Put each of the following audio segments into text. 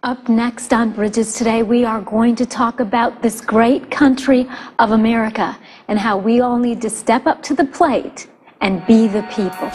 Up next on Bridges Today, we are going to talk about this great country of America and how we all need to step up to the plate and be the people.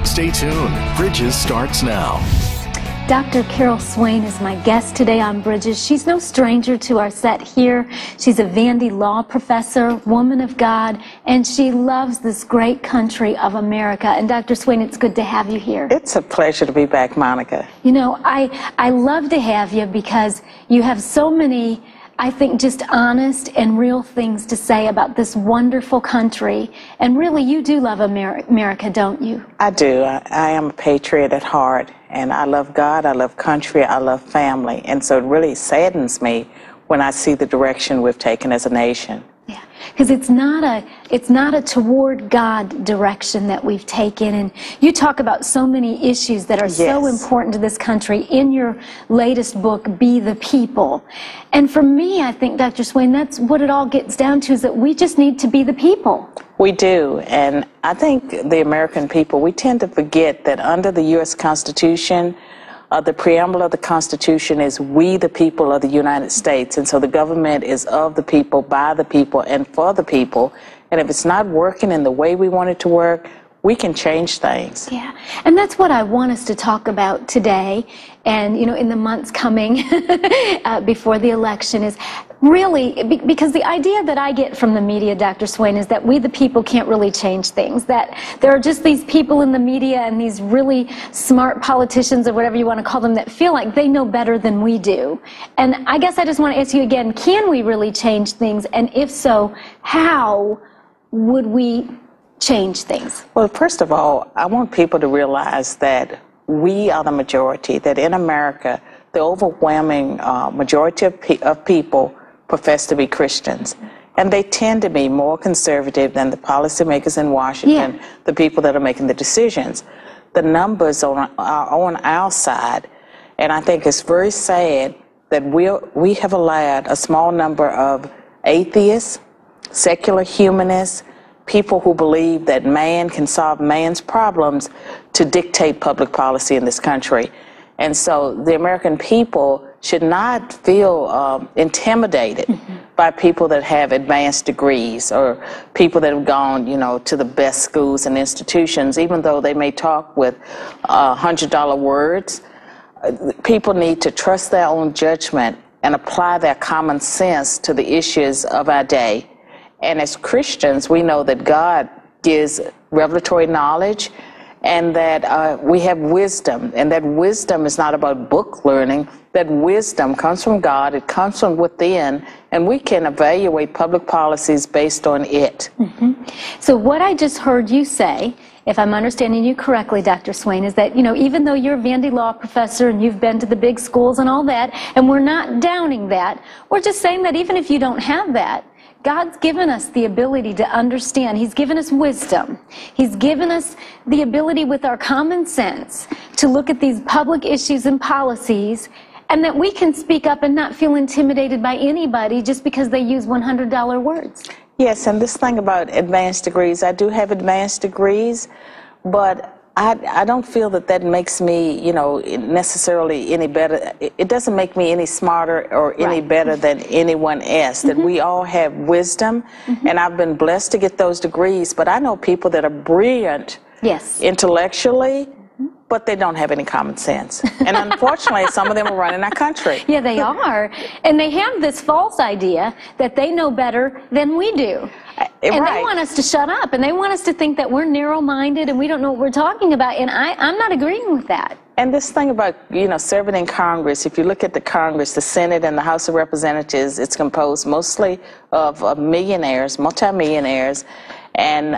Stay tuned. Bridges starts now. Dr. Carol Swain is my guest today on Bridges. She's no stranger to our set here. She's a Vandy Law professor, woman of God, and she loves this great country of America. And Dr. Swain, it's good to have you here. It's a pleasure to be back, Monica. You know, I love to have you because you have so many, I think, just honest and real things to say about this wonderful country. And really, you do love America, don't you? I do. I am a patriot at heart, and I love God, I love country, I love family. And so it really saddens me when I see the direction we've taken as a nation. Yeah, because it's not a toward God direction that we've taken. And you talk about so many issues that are so important to this country in your latest book, Be the People. And for me, I think, Dr. Swain, that's what it all gets down to, is that we just need to be the people. We do, and I think the American people, we tend to forget that under the U.S. Constitution, the preamble of the Constitution is we the people of the United States, and so the government is of the people, by the people, and for the people. And if it's not working in the way we want it to work, we can change things. Yeah, and that's what I want us to talk about today, and you know, in the months coming before the election, is really because the idea that I get from the media, Dr. Swain, is that we the people can't really change things, that there are just these people in the media and these really smart politicians, or whatever you want to call them, that feel like they know better than we do. And I guess I just want to ask you again, can we really change things? And if so, how would we change things? Well, first of all, I want people to realize that we are the majority, that in America, the overwhelming majority of people profess to be Christians. And they tend to be more conservative than the policymakers in Washington, the people that are making the decisions. The numbers are on our side, and I think it's very sad that we have allowed a small number of atheists, secular humanists, people who believe that man can solve man's problems to dictate public policy in this country. And so the American people should not feel intimidated by people that have advanced degrees or people that have gone, you know, to the best schools and institutions, even though they may talk with $100 words. People need to trust their own judgment and apply their common sense to the issues of our day. And as Christians, we know that God gives revelatory knowledge, and that we have wisdom, and that wisdom is not about book learning. That wisdom comes from God, it comes from within, and we can evaluate public policies based on it. So what I just heard you say, if I'm understanding you correctly, Dr. Swain, is that, you know, even though you're a Vandy Law professor and you've been to the big schools and all that, and we're not downing that, we're just saying that even if you don't have that, God's given us the ability to understand. He's given us wisdom. He's given us the ability with our common sense to look at these public issues and policies, and that we can speak up and not feel intimidated by anybody just because they use $100 words. Yes, and this thing about advanced degrees, I do have advanced degrees, but I don't feel that that makes me, you know, necessarily any better. It doesn't make me any smarter or any better than anyone else. That we all have wisdom, and I've been blessed to get those degrees, but I know people that are brilliant intellectually, but they don't have any common sense. And unfortunately, some of them are running our country. Yeah, they are. And they have this false idea that they know better than we do. And they want us to shut up, and they want us to think that we're narrow-minded and we don't know what we're talking about, and I'm not agreeing with that. And this thing about, you know, serving in Congress, if you look at the Congress, the Senate and the House of Representatives, it's composed mostly of millionaires, multimillionaires, and,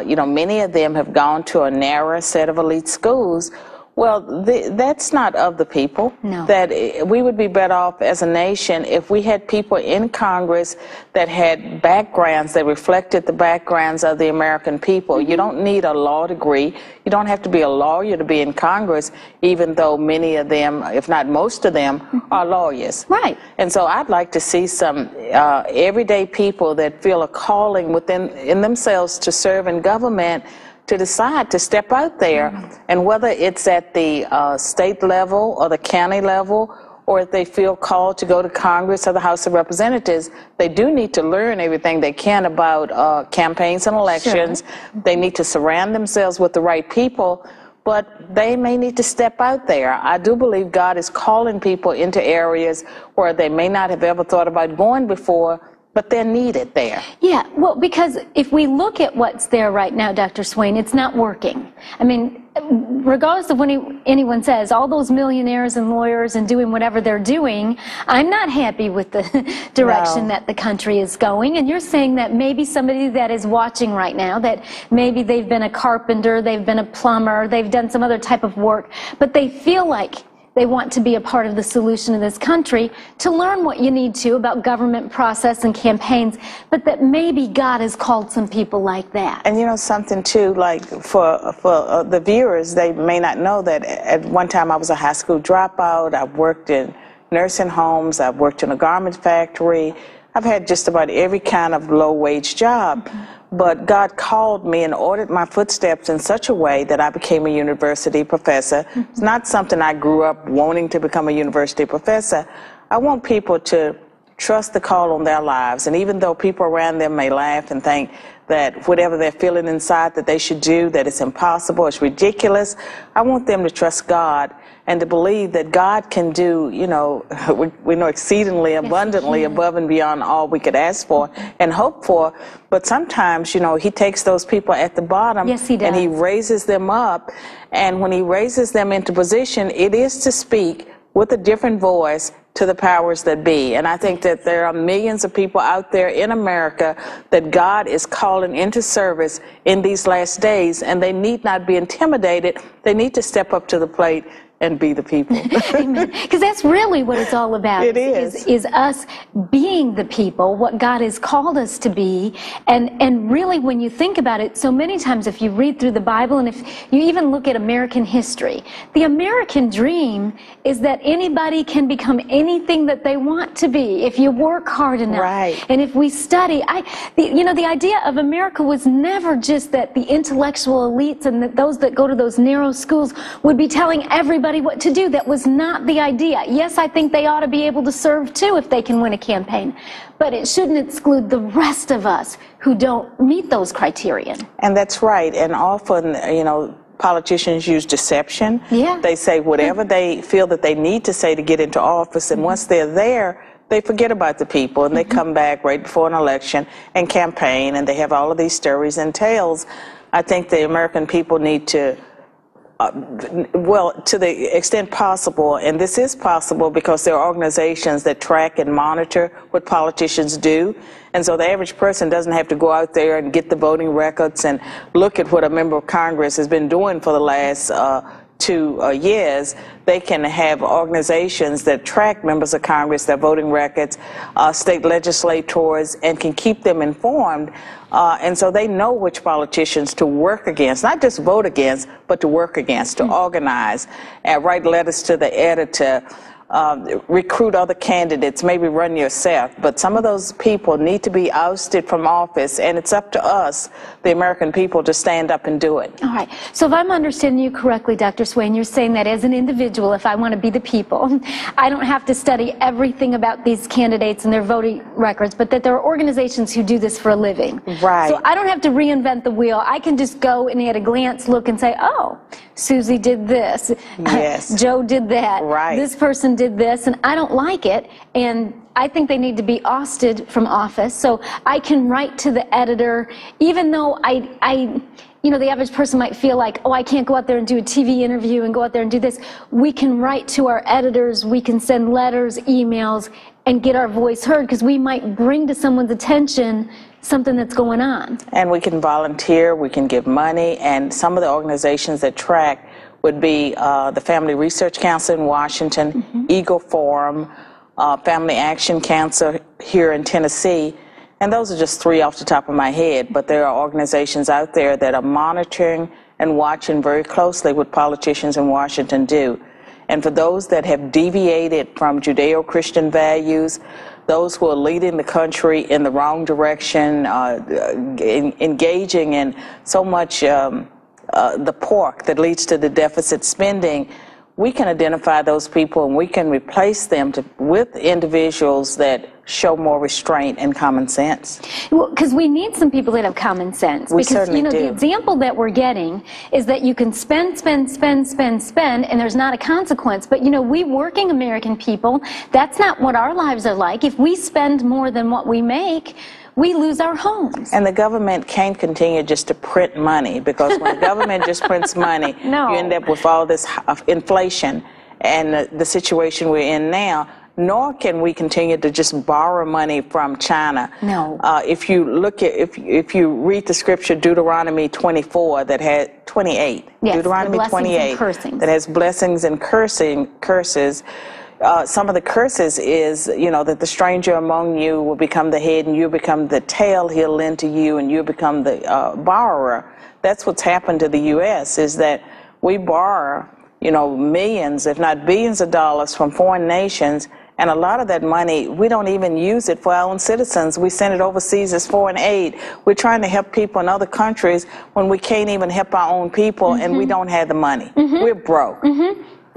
you know, many of them have gone to a narrower set of elite schools. Well, that's not of the people. No. That we would be better off as a nation if we had people in Congress that had backgrounds that reflected the backgrounds of the American people. You don't need a law degree. You don't have to be a lawyer to be in Congress, even though many of them, if not most of them, are lawyers. Right. And so I'd like to see some everyday people that feel a calling in themselves to serve in government, to decide to step out there. And whether it's at the state level or the county level, or if they feel called to go to Congress or the House of Representatives, they do need to learn everything they can about campaigns and elections. Sure. They need to surround themselves with the right people, but they may need to step out there. I do believe God is calling people into areas where they may not have ever thought about going before, but they're needed there. Yeah, well, because if we look at what's there right now, Dr. Swain, it's not working. I mean, regardless of what anyone says, all those millionaires and lawyers and doing whatever they're doing, I'm not happy with the direction that the country is going. And you're saying that maybe somebody that is watching right now, that maybe they've been a carpenter, they've been a plumber, they've done some other type of work, but they feel like they want to be a part of the solution of this country, to learn what you need to about government process and campaigns, but that maybe God has called some people like that. And you know something too, like for the viewers, they may not know that at one time I was a high school dropout. I've worked in nursing homes, I've worked in a garment factory, I've had just about every kind of low-wage job. But God called me and ordered my footsteps in such a way that I became a university professor. It's not something I grew up wanting to become a university professor. I want people to trust the call on their lives. And even though people around them may laugh and think that whatever they're feeling inside that they should do, that it's impossible, it's ridiculous, I want them to trust God and to believe that God can do, you know, we know exceedingly abundantly above and beyond all we could ask for and hope for. But sometimes, you know, he takes those people at the bottom and he raises them up. And when he raises them into position, it is to speak with a different voice to the powers that be. And I think that there are millions of people out there in America that God is calling into service in these last days, and they need not be intimidated. They need to step up to the plate and be the people. Amen. Because that's really what it's all about. It is us being the people, what God has called us to be. And really, when you think about it, so many times if you read through the Bible and if you even look at American history, the American dream is that anybody can become anything that they want to be if you work hard enough. Right. And if we study, the idea of America was never just that the intellectual elites and that those that go to those narrow schools would be telling everybody what to do. That was not the idea. Yes, I think they ought to be able to serve too if they can win a campaign, but it shouldn't exclude the rest of us who don't meet those criterion. And that's right. And often, you know, politicians use deception. Yeah. They say whatever they feel that they need to say to get into office, and once they're there, they forget about the people, and they come back right before an election and campaign, and they have all of these stories and tales. I think the American people need to well, to the extent possible, and this is possible because there are organizations that track and monitor what politicians do, and so the average person doesn't have to go out there and get the voting records and look at what a member of Congress has been doing for the last 2 years. They can have organizations that track members of Congress, their voting records, state legislators, and can keep them informed. And so they know which politicians to work against, not just vote against, but to work against, to organize, and write letters to the editor, recruit other candidates, maybe run yourself. But some of those people need to be ousted from office, and it's up to us, the American people, to stand up and do it. All right. So if I'm understanding you correctly, Dr. Swain, you're saying that as an individual, if I want to be the people, I don't have to study everything about these candidates and their voting records, but that there are organizations who do this for a living. Right. So I don't have to reinvent the wheel. I can just go and at a glance look and say, oh, Susie did this. Yes. Joe did that. Right. This person did this, and I don't like it, and I think they need to be ousted from office. So I can write to the editor, even though you know, the average person might feel like, oh, I can't go out there and do a TV interview and go out there and do this. We can write to our editors, we can send letters, emails, and get our voice heard, because we might bring to someone's attention something that's going on. And we can volunteer, we can give money, and some of the organizations that track would be the Family Research Council in Washington, Eagle Forum, Family Action Council here in Tennessee. And those are just 3 off the top of my head, but there are organizations out there that are monitoring and watching very closely what politicians in Washington do. And for those that have deviated from Judeo-Christian values, those who are leading the country in the wrong direction, engaging in so much the pork that leads to the deficit spending, we can identify those people and we can replace them with individuals that show more restraint and common sense. Well, because we need some people that have common sense. We because, certainly do. The example that we're getting is that you can spend, and there's not a consequence. But, we working American people, that's not what our lives are like. If we spend more than what we make, we lose our homes. And the government can't continue just to print money, because when the government just prints money, No. you end up with all this inflation and the situation we're in now. Nor can we continue to just borrow money from China. No. If you look at, if you read the scripture Deuteronomy 24 that had 28, yes, Deuteronomy the 28 and that has blessings and curses. Some of the curses is, that the stranger among you will become the head and you become the tail. He'll lend to you and you become the borrower. That's what's happened to the U.S. is that we borrow, millions, if not billions of dollars from foreign nations. And a lot of that money, we don't even use it for our own citizens. We send it overseas as foreign aid. We're trying to help people in other countries when we can't even help our own people, and we don't have the money. We're broke.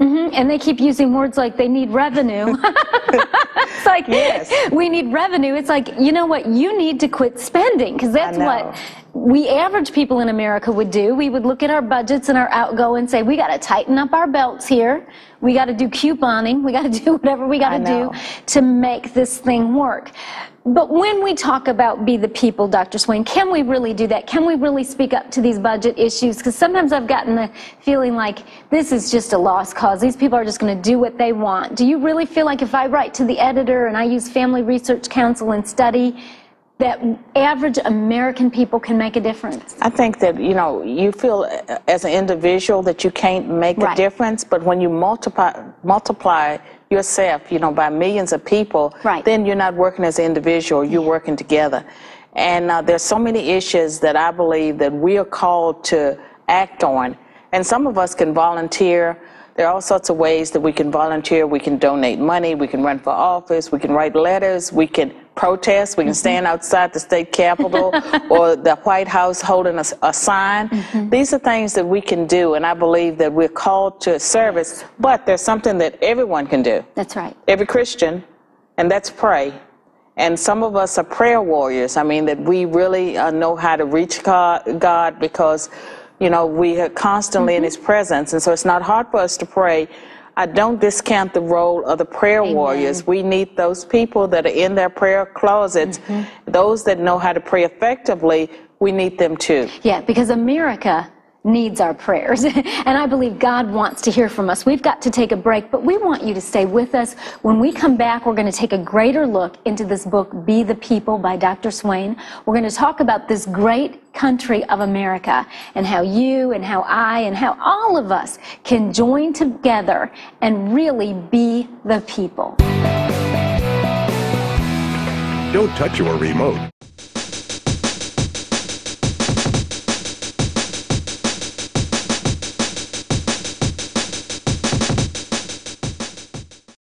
And they keep using words like they need revenue. It's like, yes, we need revenue. It's like, you know what? You need to quit spending, because that's what we average people in America would do. We would look at our budgets and our outgo and say, we got to tighten up our belts here. We got to do couponing. We got to do whatever we got to do to make this thing work. But when we talk about be the people, Dr. Swain, can we really do that? Can we really speak up to these budget issues? Because sometimes I've gotten the feeling like this is just a lost cause. These people are just going to do what they want. Do you really feel like if I write to the editor and I use Family Research Council and study, that average American people can make a difference? I think that, you feel as an individual that you can't make a difference, but when you multiply yourself, by millions of people, then you're not working as an individual, you're working together. And there's so many issues that I believe that we are called to act on. And some of us can volunteer. There are all sorts of ways that we can volunteer. We can donate money, we can run for office, we can write letters, we can protest, we can stand outside the state capitol or the White House holding a sign. These are things that we can do, and I believe that we're called to service, but there's something that everyone can do. That's right. Every Christian, and that's pray. And some of us are prayer warriors. I mean, that we really know how to reach God because we are constantly in His presence, and so it's not hard for us to pray. I don't discount the role of the prayer warriors. We need those people that are in their prayer closets. Those that know how to pray effectively, we need them too. Yeah, because America needs our prayers. And I believe God wants to hear from us. We've got to take a break, but we want you to stay with us. When we come back, we're going to take a greater look into this book, Be the People by Dr. Swain. We're going to talk about this great country of America and how you and how I and how all of us can join together and really be the people. Don't touch your remote.